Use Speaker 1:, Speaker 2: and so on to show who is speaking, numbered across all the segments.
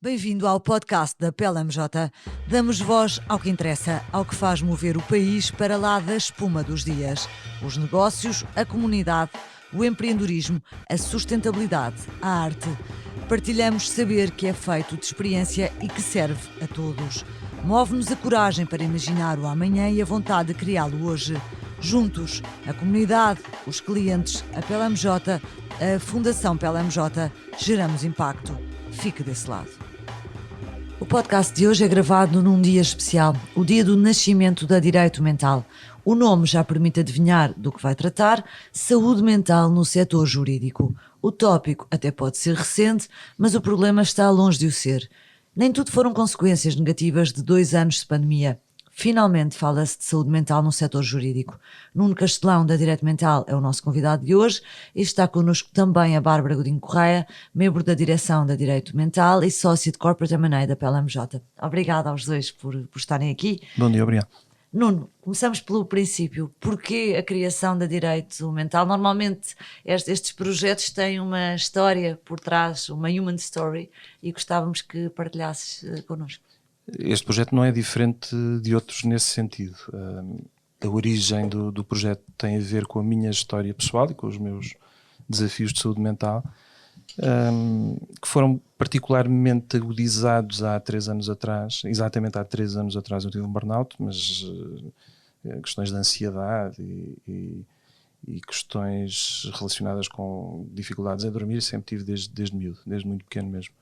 Speaker 1: Bem-vindo ao podcast da PLMJ. Damos voz ao que interessa, ao que faz mover o país para lá da espuma dos dias. Os negócios, a comunidade, o empreendedorismo, a sustentabilidade, a arte. Partilhamos saber que é feito de experiência e que serve a todos. Move-nos a coragem para imaginar o amanhã e a vontade de criá-lo hoje. Juntos, a comunidade, os clientes, a PLMJ, a Fundação PLMJ, geramos impacto. Fique desse lado. O podcast de hoje é gravado num dia especial, o dia do nascimento da Direito Mental. O nome já permite adivinhar do que vai tratar: saúde mental no setor jurídico. O tópico até pode ser recente, mas o problema está longe de o ser. Nem tudo foram consequências negativas de 2 anos de pandemia. Finalmente fala-se de saúde mental no setor jurídico. Nuno Castelão, da Direito Mental, é o nosso convidado de hoje e está connosco também a Bárbara Godinho Correia, membro da direção da Direito Mental e sócia de Corporate M&A da PLMJ. Obrigada aos dois por estarem aqui.
Speaker 2: Bom dia, obrigado.
Speaker 1: Nuno, começamos pelo princípio. Porquê a criação da Direito Mental? Normalmente estes projetos têm uma história por trás, uma human story, e gostávamos que partilhasses connosco.
Speaker 2: Este projeto não é diferente de outros nesse sentido. A origem do projeto tem a ver com a minha história pessoal e com os meus desafios de saúde mental, que foram particularmente agudizados há 3 anos atrás. Exatamente há 3 anos atrás eu tive um burnout, mas questões de ansiedade e questões relacionadas com dificuldades a dormir sempre tive desde miúdo, desde muito pequeno mesmo.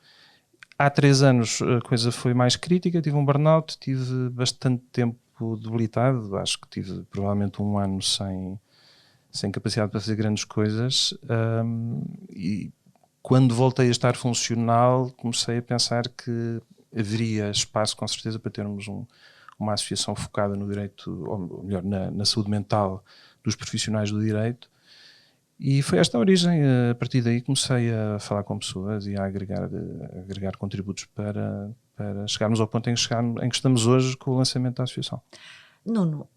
Speaker 2: Há 3 anos a coisa foi mais crítica, tive um burnout, tive bastante tempo debilitado, acho que tive provavelmente 1 ano sem capacidade para fazer grandes coisas, e quando voltei a estar funcional comecei a pensar que haveria espaço com certeza para termos uma associação focada no direito, ou melhor, na saúde mental dos profissionais do direito. E foi esta a origem. A partir daí comecei a falar com pessoas e a agregar contributos para chegarmos ao ponto em que estamos hoje com o lançamento da associação.
Speaker 1: Nuno,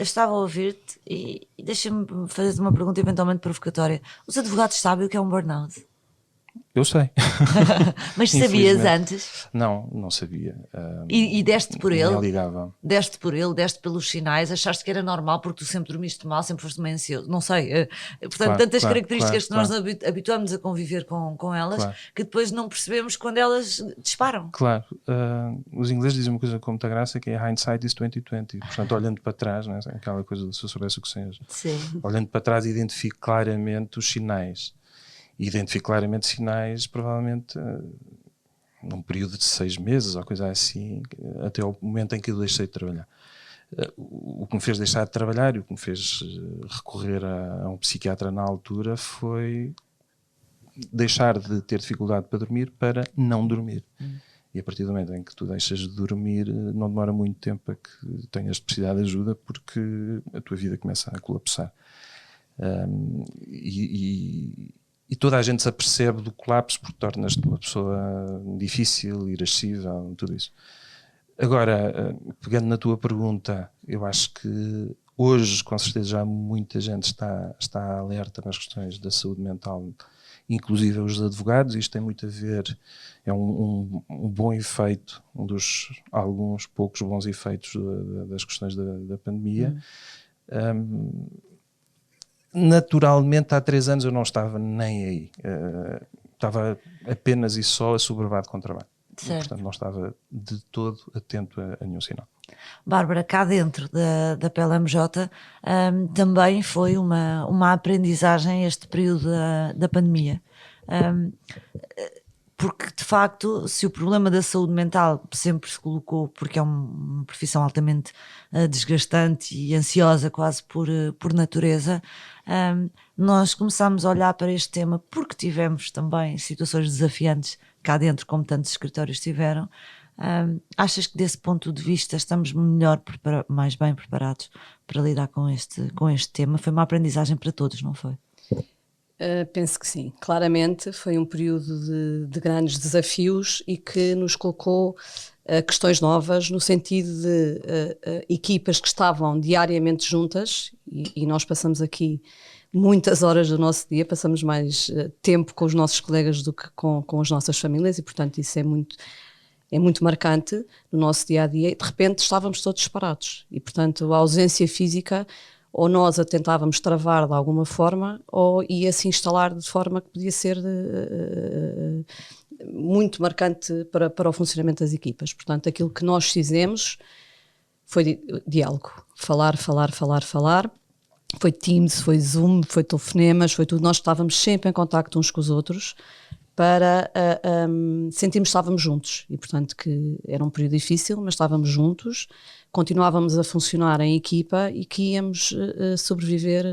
Speaker 1: estava a ouvir-te e deixa-me fazer-te uma pergunta eventualmente provocatória. Os advogados sabem o que é um burnout?
Speaker 2: Eu sei.
Speaker 1: Mas sabias antes?
Speaker 2: Não sabia.
Speaker 1: E deste por ele?
Speaker 2: Nem ligava.
Speaker 1: Deste por ele, deste pelos sinais, achaste que era normal porque tu sempre dormiste mal, sempre foste meio ansioso, não sei. Portanto,
Speaker 2: Claro,
Speaker 1: tantas
Speaker 2: claro,
Speaker 1: características
Speaker 2: claro,
Speaker 1: que nós habituamos a conviver com elas,
Speaker 2: Claro.
Speaker 1: que depois não percebemos quando elas disparam.
Speaker 2: Claro. Os ingleses dizem uma coisa com muita graça, que é hindsight is 20/20. Portanto, olhando para trás, né, aquela coisa de se eu soubesse o que sei hoje.
Speaker 1: Sim.
Speaker 2: Olhando para trás, identifico claramente os sinais. Identifico claramente sinais, provavelmente num período de 6 meses ou coisa assim, até ao momento em que eu deixei de trabalhar. O que me fez deixar de trabalhar e o que me fez recorrer a um psiquiatra na altura foi deixar de ter dificuldade para dormir para não dormir. E a partir do momento em que tu deixas de dormir, não demora muito tempo a que tenhas de precisar de ajuda, porque a tua vida começa a colapsar. E toda a gente se apercebe do colapso porque tornas-te uma pessoa difícil, irascível, tudo isso. Agora, pegando na tua pergunta, eu acho que hoje, com certeza, já muita gente está alerta nas questões da saúde mental, inclusive os advogados. Isto tem muito a ver, é um bom efeito, alguns poucos bons efeitos das questões da pandemia. Naturalmente, há 3 anos eu não estava nem aí. Estava apenas e só assoberbado com o trabalho. E, portanto, não estava de todo atento a nenhum sinal.
Speaker 1: Bárbara, cá dentro da PLMJ também foi uma aprendizagem este período da pandemia. Porque, de facto, se o problema da saúde mental sempre se colocou, porque é uma profissão altamente desgastante e ansiosa quase por natureza, nós começámos a olhar para este tema porque tivemos também situações desafiantes cá dentro, como tantos escritórios tiveram. Achas que desse ponto de vista estamos mais bem preparados para lidar com este tema? Foi uma aprendizagem para todos, não foi?
Speaker 3: Penso que sim. Claramente foi um período de grandes desafios e que nos colocou questões novas no sentido de equipas que estavam diariamente juntas e nós passamos aqui muitas horas do nosso dia, passamos mais tempo com os nossos colegas do que com as nossas famílias e, portanto, isso é muito é muito marcante no nosso dia-a-dia, e de repente estávamos todos separados. E, portanto, a ausência física, ou nós a tentávamos travar de alguma forma, ou ia se instalar de forma que podia ser muito marcante para o funcionamento das equipas. Portanto, aquilo que nós fizemos foi diálogo. Falar. Foi Teams, foi Zoom, foi telefonemas, foi tudo. Nós estávamos sempre em contacto uns com os outros para sentirmos que estávamos juntos. E, portanto, que era um período difícil, mas estávamos juntos, continuávamos a funcionar em equipa e que íamos sobreviver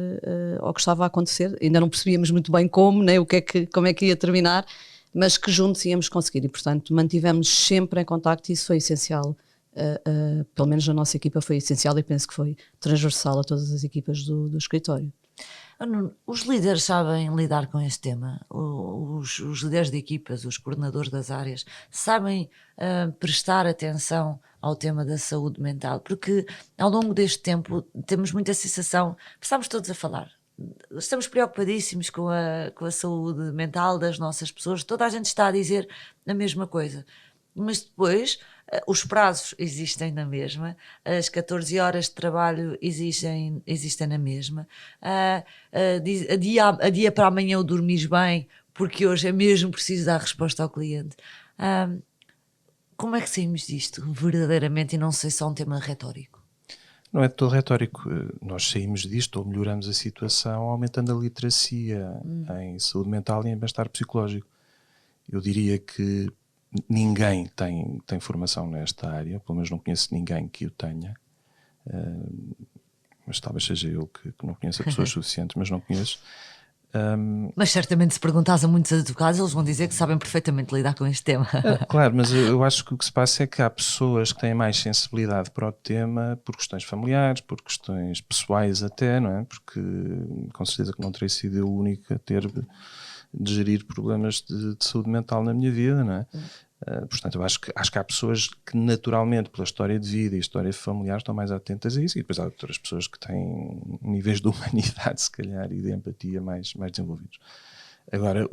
Speaker 3: ao que estava a acontecer. Ainda não percebíamos muito bem como, nem como é que ia terminar, mas que juntos íamos conseguir. E, portanto, mantivemos sempre em contacto e isso foi essencial. Pelo menos na nossa equipa foi essencial e penso que foi transversal a todas as equipas do escritório.
Speaker 1: Os líderes sabem lidar com este tema? Os líderes de equipas, os coordenadores das áreas, sabem prestar atenção ao tema da saúde mental? Porque ao longo deste tempo temos muita sensação, estamos todos a falar, estamos preocupadíssimos com a saúde mental das nossas pessoas, toda a gente está a dizer a mesma coisa, mas depois os prazos existem na mesma, as 14 horas de trabalho existem na mesma, a dia para amanhã eu dormires bem, porque hoje é mesmo preciso dar resposta ao cliente. Como é que saímos disto verdadeiramente e não sei só um tema retórico?
Speaker 2: Não é todo retórico. Nós saímos disto ou melhoramos a situação aumentando a literacia em saúde mental e em bem-estar psicológico. Eu diria que ninguém tem formação nesta área, pelo menos não conheço ninguém que o tenha, mas talvez seja eu que não conheço pessoas suficientes, mas não conheço.
Speaker 1: Mas certamente se perguntares a muitos advogados, eles vão dizer que sabem perfeitamente lidar com este tema.
Speaker 2: Claro, mas eu acho que o que se passa é que há pessoas que têm mais sensibilidade para o tema por questões familiares, por questões pessoais até, não é? Porque com certeza que não terei sido eu o único a ter de gerir problemas de saúde mental na minha vida, não é? Portanto, eu acho que há pessoas que naturalmente, pela história de vida e história familiar, estão mais atentas a isso, e depois há outras pessoas que têm níveis de humanidade, se calhar, e de empatia mais desenvolvidos. Agora,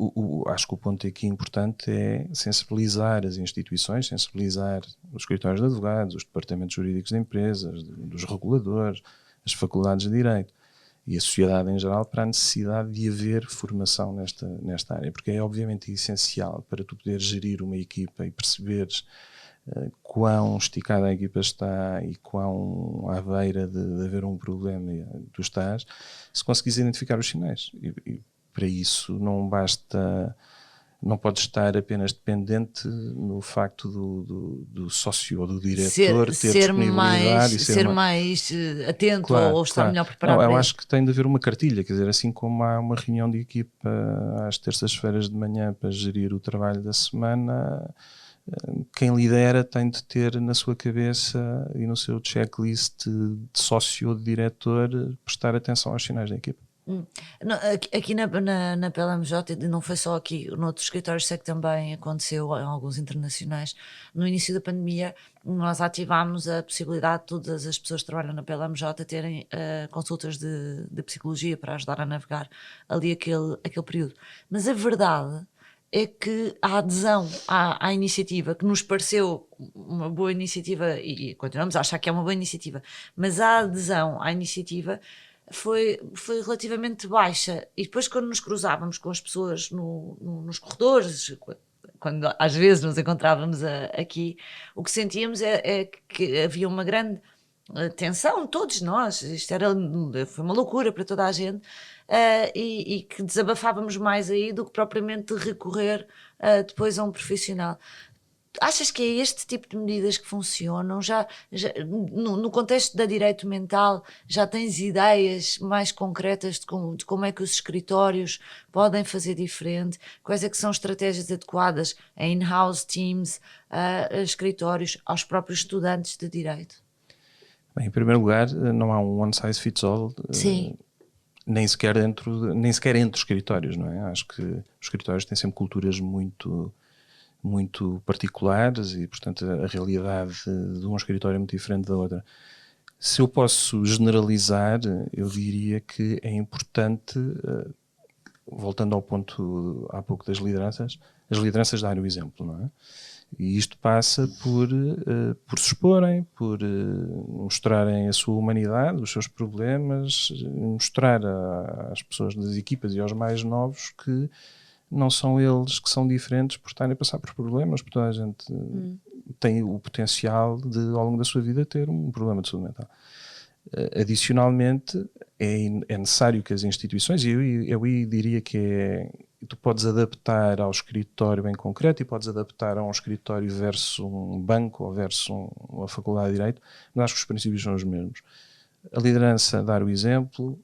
Speaker 2: acho que o ponto aqui importante é sensibilizar as instituições, sensibilizar os escritórios de advogados, os departamentos jurídicos de empresas, dos reguladores, as faculdades de Direito e a sociedade em geral para a necessidade de haver formação nesta área, porque é obviamente essencial para tu poderes gerir uma equipa e perceberes quão esticada a equipa está e quão à beira de haver um problema tu estás, se conseguires identificar os sinais. E para isso não podes estar apenas dependente no facto do sócio ou do diretor ter disponibilidade
Speaker 1: ser mais atento ou estar melhor preparado.
Speaker 2: Não, eu acho que tem de haver uma cartilha, quer dizer, assim como há uma reunião de equipa às terças-feiras de manhã para gerir o trabalho da semana, quem lidera tem de ter na sua cabeça e no seu checklist de sócio ou de diretor prestar atenção aos sinais da equipa.
Speaker 1: Aqui na PLMJ, não foi só aqui, noutros escritórios sei que também aconteceu, em alguns internacionais. No início da pandemia nós ativámos a possibilidade de todas as pessoas que trabalham na PLMJ terem consultas de psicologia para ajudar a navegar ali aquele período. Mas a verdade é que a adesão à iniciativa, que nos pareceu uma boa iniciativa e continuamos a achar que é uma boa iniciativa, mas a adesão à iniciativa foi relativamente baixa. E depois, quando nos cruzávamos com as pessoas nos corredores, quando às vezes nos encontrávamos aqui, o que sentíamos é que havia uma grande tensão, todos nós, foi uma loucura para toda a gente, e que desabafávamos mais aí do que propriamente recorrer depois a um profissional. Achas que é este tipo de medidas que funcionam? Já no contexto da direito mental, já tens ideias mais concretas de como é que os escritórios podem fazer diferente? Quais é que são estratégias adequadas a in-house teams, a escritórios, aos próprios estudantes de direito?
Speaker 2: Bem, em primeiro lugar, não há um one size fits all.
Speaker 1: Sim.
Speaker 2: Nem sequer entre os escritórios, não é? Acho que os escritórios têm sempre culturas muito particulares e, portanto, a realidade de um escritório é muito diferente da outra. Se eu posso generalizar, eu diria que é importante, voltando ao ponto há pouco das lideranças, as lideranças darem o exemplo, não é? E isto passa por se exporem, por mostrarem a sua humanidade, os seus problemas, mostrar às pessoas das equipas e aos mais novos que não são eles que são diferentes por estarem a passar por problemas, porque toda a gente tem o potencial de, ao longo da sua vida, ter um problema de saúde mental. Adicionalmente, é necessário que as instituições, e eu diria que tu podes adaptar ao escritório em concreto e podes adaptar a um escritório versus um banco ou versus uma faculdade de Direito, mas acho que os princípios são os mesmos. A liderança dar o exemplo,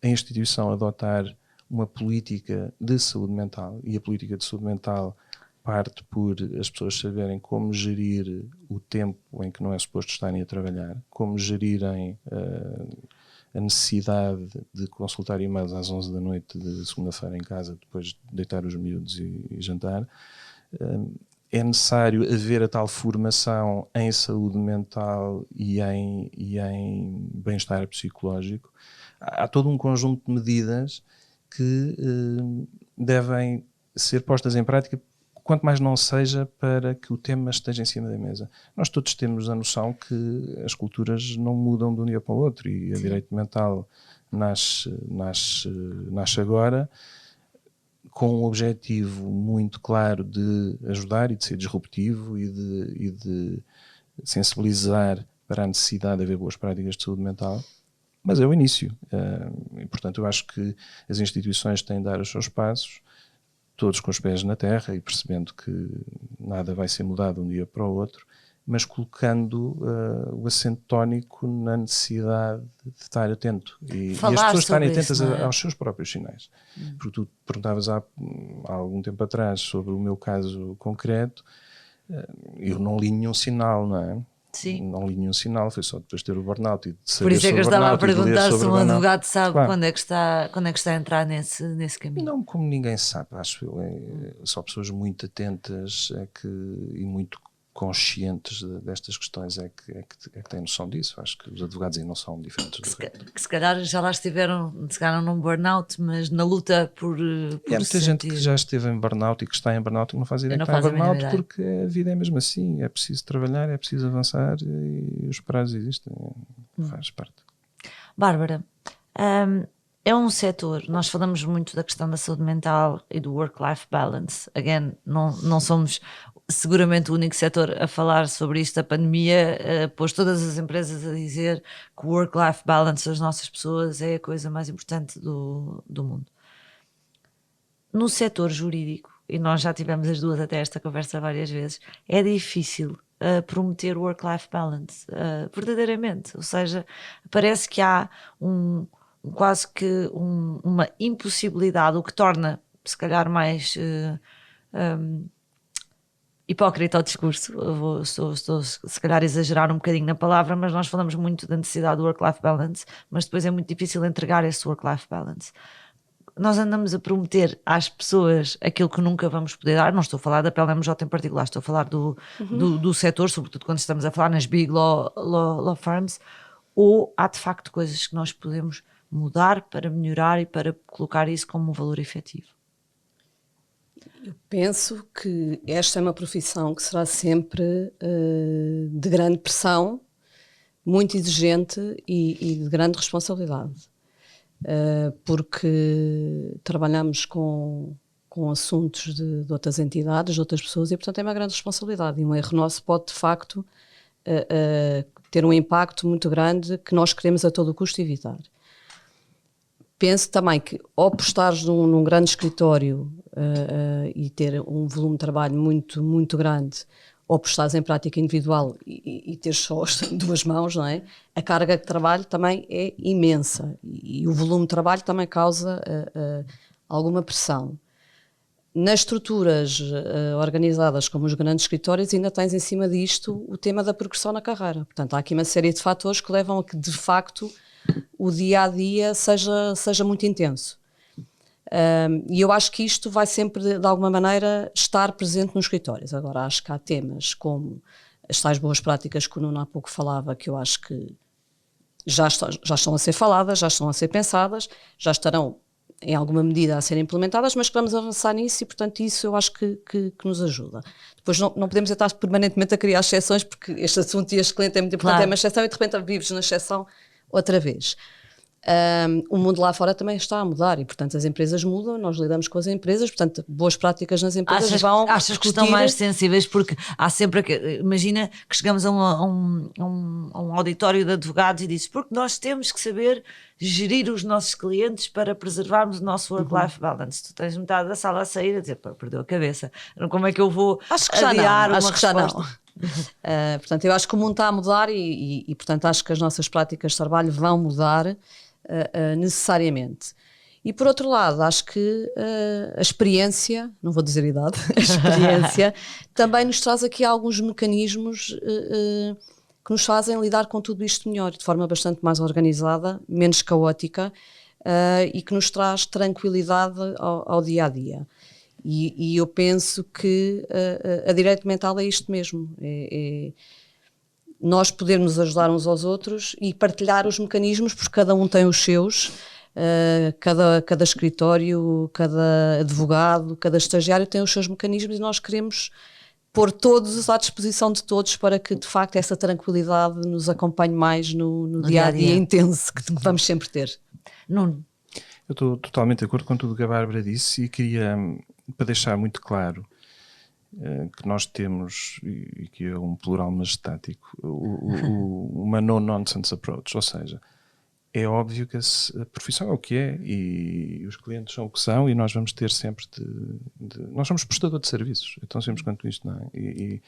Speaker 2: a instituição adotar uma política de saúde mental, e a política de saúde mental parte por as pessoas saberem como gerir o tempo em que não é suposto estarem a trabalhar, como gerirem a necessidade de consultar e-mails às 11 da noite de segunda-feira em casa, depois de deitar os miúdos e jantar. É necessário haver a tal formação em saúde mental e em bem-estar psicológico. Há todo um conjunto de medidas que devem ser postas em prática, quanto mais não seja para que o tema esteja em cima da mesa. Nós todos temos a noção que as culturas não mudam de um dia para o outro e a direito mental nasce agora com um objetivo muito claro de ajudar e de ser disruptivo e de sensibilizar para a necessidade de haver boas práticas de saúde mental. Mas é o início. E, portanto, eu acho que as instituições têm de dar os seus passos, todos com os pés na terra e percebendo que nada vai ser mudado de um dia para o outro, mas colocando o acento tónico na necessidade de estar atento. E as pessoas estarem atentas aos seus próprios sinais. Porque tu perguntavas há algum tempo atrás sobre o meu caso concreto, eu não li nenhum sinal, não é?
Speaker 1: Sim.
Speaker 2: Não li nenhum sinal, foi só depois de ter o burnout e de saber.
Speaker 1: Por isso é que eu estava a perguntar se um advogado sabe
Speaker 2: claro.
Speaker 1: quando é que está a entrar nesse caminho.
Speaker 2: Não, como ninguém sabe, acho eu. Só pessoas muito atentas e muito conscientes destas questões é que têm noção disso. Acho que os advogados aí não são diferentes do resto.
Speaker 1: Que se calhar já lá estiveram, se calhar num burnout, mas na luta por
Speaker 2: há muita gente que já esteve em burnout e que está em burnout e não faz ideia que está em burnout, porque a vida é mesmo assim. É preciso trabalhar, é preciso avançar e os prazos existem. Faz parte.
Speaker 1: Bárbara, é um setor, nós falamos muito da questão da saúde mental e do work-life balance. Again, não somos seguramente o único setor a falar sobre isto. A pandemia pôs todas as empresas a dizer que o work-life balance das nossas pessoas é a coisa mais importante do mundo. No setor jurídico, e nós já tivemos as duas até esta conversa várias vezes, é difícil prometer work-life balance, verdadeiramente. Ou seja, parece que há quase que uma impossibilidade, o que torna, se calhar, mais hipócrita ao discurso. Estou se calhar a exagerar um bocadinho na palavra, mas nós falamos muito da necessidade do work-life balance, mas depois é muito difícil entregar esse work-life balance. Nós andamos a prometer às pessoas aquilo que nunca vamos poder dar. Não estou a falar da PLMJ em particular, estou a falar do setor, sobretudo quando estamos a falar nas big law firms, ou há de facto coisas que nós podemos mudar para melhorar e para colocar isso como um valor efetivo?
Speaker 3: Eu penso que esta é uma profissão que será sempre de grande pressão, muito exigente e de grande responsabilidade, porque trabalhamos com assuntos de outras entidades, de outras pessoas, e portanto é uma grande responsabilidade, e um erro nosso pode de facto ter um impacto muito grande que nós queremos a todo custo evitar. Penso também que, ao postares num grande escritório e ter um volume de trabalho muito, muito grande, ou postares em prática individual e ter só as duas mãos, não é? A carga de trabalho também é imensa e o volume de trabalho também causa alguma pressão. Nas estruturas organizadas como os grandes escritórios, ainda tens em cima disto o tema da progressão na carreira. Portanto, há aqui uma série de fatores que levam a que, de facto, o dia-a-dia seja muito intenso. E eu acho que isto vai sempre, de alguma maneira, estar presente nos escritórios. Agora, acho que há temas como as tais boas práticas que o Nuno há pouco falava, que eu acho que já estão a ser faladas, já estão a ser pensadas, já estarão em alguma medida a serem implementadas, mas que vamos avançar nisso e, portanto, isso eu acho que nos ajuda. Depois não podemos estar permanentemente a criar exceções, porque este assunto e este cliente é muito importante,
Speaker 1: Claro.
Speaker 3: é uma exceção e de repente vives na exceção outra vez. O mundo lá fora também está a mudar e, portanto, as empresas mudam, nós lidamos com as empresas, portanto, boas práticas nas empresas
Speaker 1: Achas que estão mais sensíveis? Porque há sempre, imagina que chegamos a um auditório de advogados e dizes, porque nós temos que saber gerir os nossos clientes para preservarmos o nosso work-life balance. Tu tens metade da sala a sair a dizer, perdeu a cabeça, como é que eu vou adiar uma resposta?
Speaker 3: Portanto, eu acho que o mundo está a mudar e, portanto, acho que as nossas práticas de trabalho vão mudar necessariamente. E por outro lado, acho que a experiência, não vou dizer idade, a experiência também nos traz aqui alguns mecanismos que nos fazem lidar com tudo isto melhor, de forma bastante mais organizada, menos caótica e que nos traz tranquilidade ao dia a dia. E eu penso que a direito mental é isto mesmo, nós podermos ajudar uns aos outros e partilhar os mecanismos, porque cada um tem os seus, cada escritório, cada advogado, cada estagiário tem os seus mecanismos e nós queremos pôr todos à disposição de todos para que de facto essa tranquilidade nos acompanhe mais no dia-a-dia intenso que vamos sempre ter.
Speaker 1: Nuno.
Speaker 2: Eu estou totalmente de acordo com tudo o que a Bárbara disse e queria, para deixar muito claro, que nós temos, e que é um plural majestático, uma no-nonsense approach, ou seja, é óbvio que a profissão é o que é e os clientes são o que são e nós vamos ter sempre nós somos prestador de serviços, é tão simples quanto isto, não é? E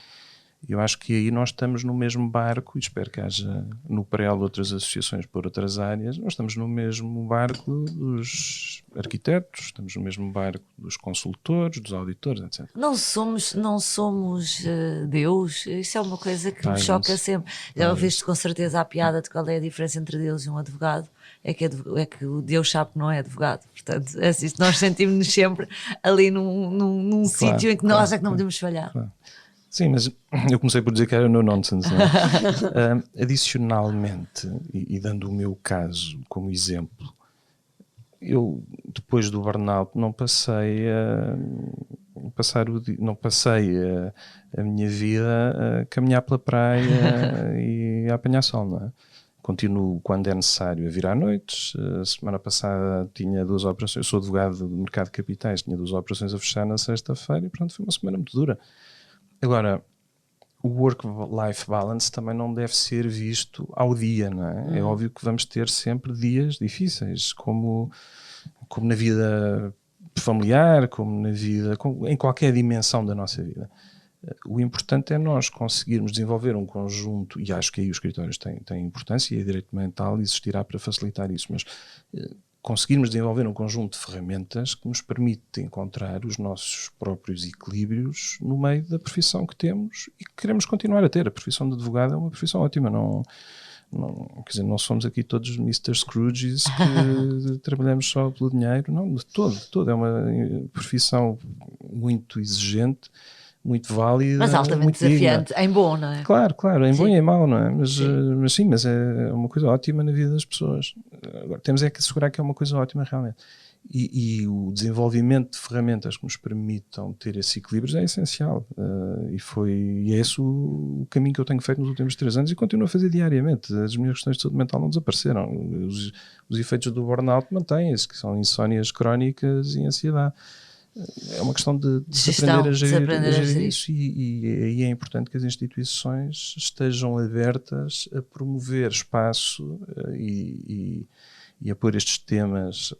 Speaker 2: eu acho que aí nós estamos no mesmo barco e espero que haja no PREL outras associações por outras áreas, nós estamos no mesmo barco dos arquitetos, estamos no mesmo barco dos consultores, dos auditores, etc.
Speaker 1: Não somos Deus, isso é uma coisa que me choca sempre. Já ouviste com certeza a piada de qual é a diferença entre Deus e um advogado? É que o Deus sabe que não é advogado, portanto, é assim, nós sentimos-nos sempre ali num sítio em que nós é que não podemos falhar.
Speaker 2: Claro. Sim, mas eu comecei por dizer que era no nonsense. Adicionalmente, e dando o meu caso como exemplo, eu depois do burnout não passei a minha vida a caminhar pela praia e a apanhar sol, não é? Continuo quando é necessário a vir à noite. A semana passada tinha 2 operações, eu sou advogado do mercado de capitais, tinha 2 operações a fechar na sexta-feira e portanto foi uma semana muito dura. Agora, o work-life balance também não deve ser visto ao dia, não é? É óbvio que vamos ter sempre dias difíceis, como na vida familiar, como na vida, em qualquer dimensão da nossa vida. O importante é nós conseguirmos desenvolver um conjunto, e acho que aí os escritórios têm importância e a direito mental existirá para facilitar isso, mas conseguirmos desenvolver um conjunto de ferramentas que nos permite encontrar os nossos próprios equilíbrios no meio da profissão que temos e que queremos continuar a ter. A profissão de advogado é uma profissão ótima, quer dizer, não somos aqui todos Mr. Scrooges que trabalhamos só pelo dinheiro, não, de todo. É uma profissão muito exigente, muito válida,
Speaker 1: mas altamente desafiante, digna. Em bom, não é?
Speaker 2: Claro, em bom e em mau, não é? Mas é uma coisa ótima na vida das pessoas. Agora, temos é que assegurar que é uma coisa ótima realmente. E o desenvolvimento de ferramentas que nos permitam ter esse equilíbrio é essencial. E é esse o caminho que eu tenho feito nos últimos 3 anos e continuo a fazer diariamente. As minhas questões de saúde mental não desapareceram. Os efeitos do burnout mantêm-se, que são insónias crónicas e ansiedade. É uma questão de aprender a gerir isso e aí é importante que as instituições estejam abertas a promover espaço e a pôr estes temas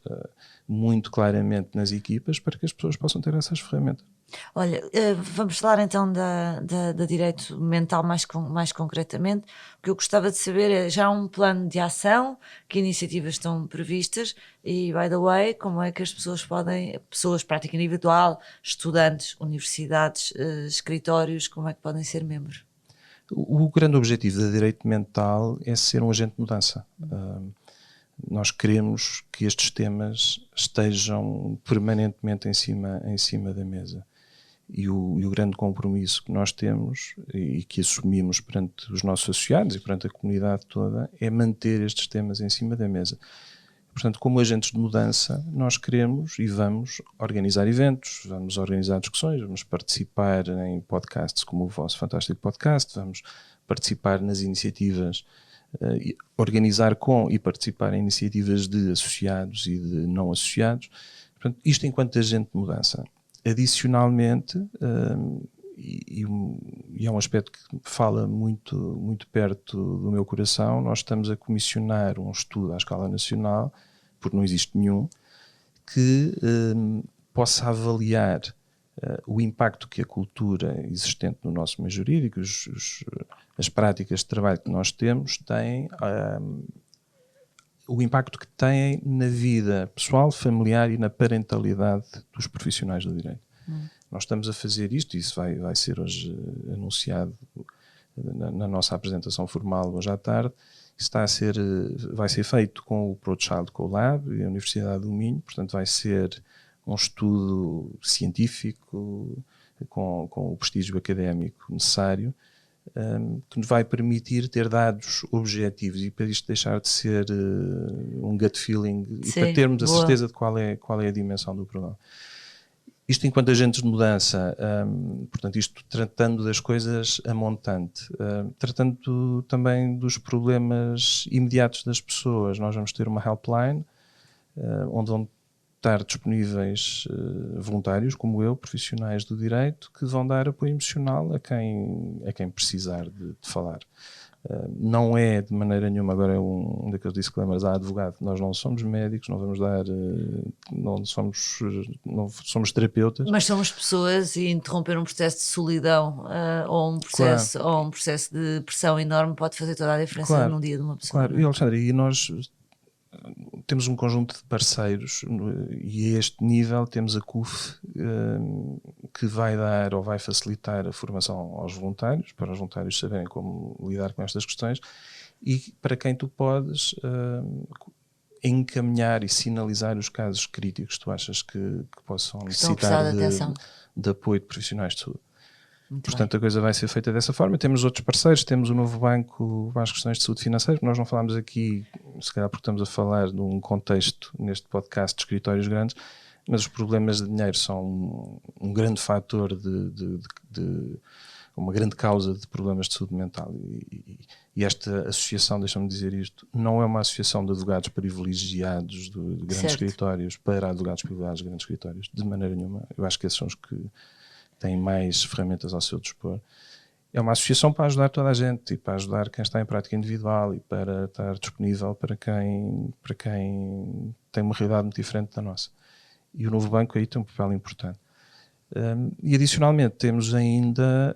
Speaker 2: muito claramente nas equipas para que as pessoas possam ter essas ferramentas.
Speaker 1: Olha, vamos falar então da direito mental mais concretamente. O que eu gostava de saber é já um plano de ação, que iniciativas estão previstas e, by the way, como é que as pessoas prática individual, estudantes, universidades, escritórios, como é que podem ser membros?
Speaker 2: O grande objetivo da direito mental é ser um agente de mudança. Nós queremos que estes temas estejam permanentemente em cima da mesa. E o grande compromisso que nós temos e que assumimos perante os nossos associados e perante a comunidade toda é manter estes temas em cima da mesa. Portanto, como agentes de mudança, nós queremos e vamos organizar eventos, vamos organizar discussões, vamos participar em podcasts como o vosso fantástico podcast, vamos participar nas iniciativas, organizar com e participar em iniciativas de associados e de não associados. Portanto, isto enquanto agente de mudança. Adicionalmente, e é um aspecto que fala muito, muito perto do meu coração, nós estamos a comissionar um estudo à escala nacional, porque não existe nenhum, que possa avaliar o impacto que a cultura existente no nosso meio jurídico, as práticas de trabalho que nós temos, têm, o impacto que têm na vida pessoal, familiar e na parentalidade dos profissionais do direito. Nós estamos a fazer isto, e isso vai ser hoje anunciado na nossa apresentação formal hoje à tarde. Isso vai ser feito com o ProChild Collab e a Universidade do Minho, portanto vai ser um estudo científico com o prestígio académico necessário, que nos vai permitir ter dados objetivos e para isto deixar de ser um gut feeling. Sim, e para termos a certeza de qual é a dimensão do problema. Isto enquanto agentes de mudança, portanto, isto tratando das coisas a montante, tratando também dos problemas imediatos das pessoas. Nós vamos ter uma helpline, onde vão estar disponíveis voluntários, como eu, profissionais do direito, que vão dar apoio emocional a quem precisar de falar. Não é de maneira nenhuma, agora é um daqueles disclaimers, advogado, nós não somos médicos, não vamos dar, não somos terapeutas.
Speaker 1: Mas somos pessoas, e interromper um processo de solidão ou um processo de pressão enorme pode fazer toda a diferença num dia de uma pessoa.
Speaker 2: Claro, e Alexandre, e nós temos um conjunto de parceiros e a este nível temos a CUF, que vai dar ou vai facilitar a formação aos voluntários, para os voluntários saberem como lidar com estas questões, e para quem tu podes encaminhar e sinalizar os casos críticos que tu achas que possam necessitar de apoio de profissionais de saúde. Portanto, a coisa vai ser feita dessa forma. Temos outros parceiros, temos o novo banco para as questões de saúde financeira, que nós não falámos aqui, se calhar porque estamos a falar de um contexto neste podcast de escritórios grandes, mas os problemas de dinheiro são um grande fator de uma grande causa de problemas de saúde mental. E esta associação, deixa-me dizer isto, não é uma associação de advogados privilegiados de grandes escritórios para advogados privilegiados de grandes escritórios, de maneira nenhuma. Eu acho que esses são os que têm mais ferramentas ao seu dispor. É uma associação para ajudar toda a gente e para ajudar quem está em prática individual e para estar disponível para quem tem uma realidade muito diferente da nossa. E o novo banco aí tem um papel importante. E adicionalmente temos ainda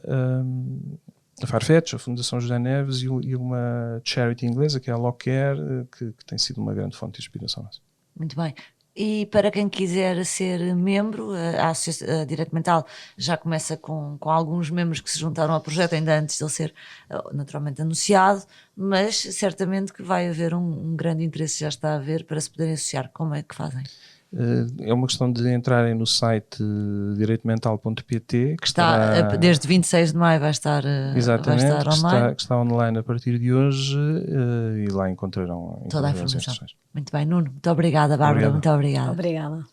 Speaker 2: a Farfetch, a Fundação José Neves e uma charity inglesa que é a Locare, que tem sido uma grande fonte de inspiração nossa.
Speaker 1: Muito bem. E para quem quiser ser membro, a Direito Mental já começa com alguns membros que se juntaram ao projeto ainda antes de ele ser naturalmente anunciado, mas certamente que vai haver um grande interesse, já está a haver, para se poderem associar. Como é que fazem?
Speaker 2: É uma questão de entrarem no site direitomental.pt,
Speaker 1: que está desde 26 de maio vai estar online.
Speaker 2: Que está online a partir de hoje, e lá encontrarão
Speaker 1: toda a informação. Muito bem, Nuno, muito obrigada, Bárbara, muito obrigada.
Speaker 3: Obrigada.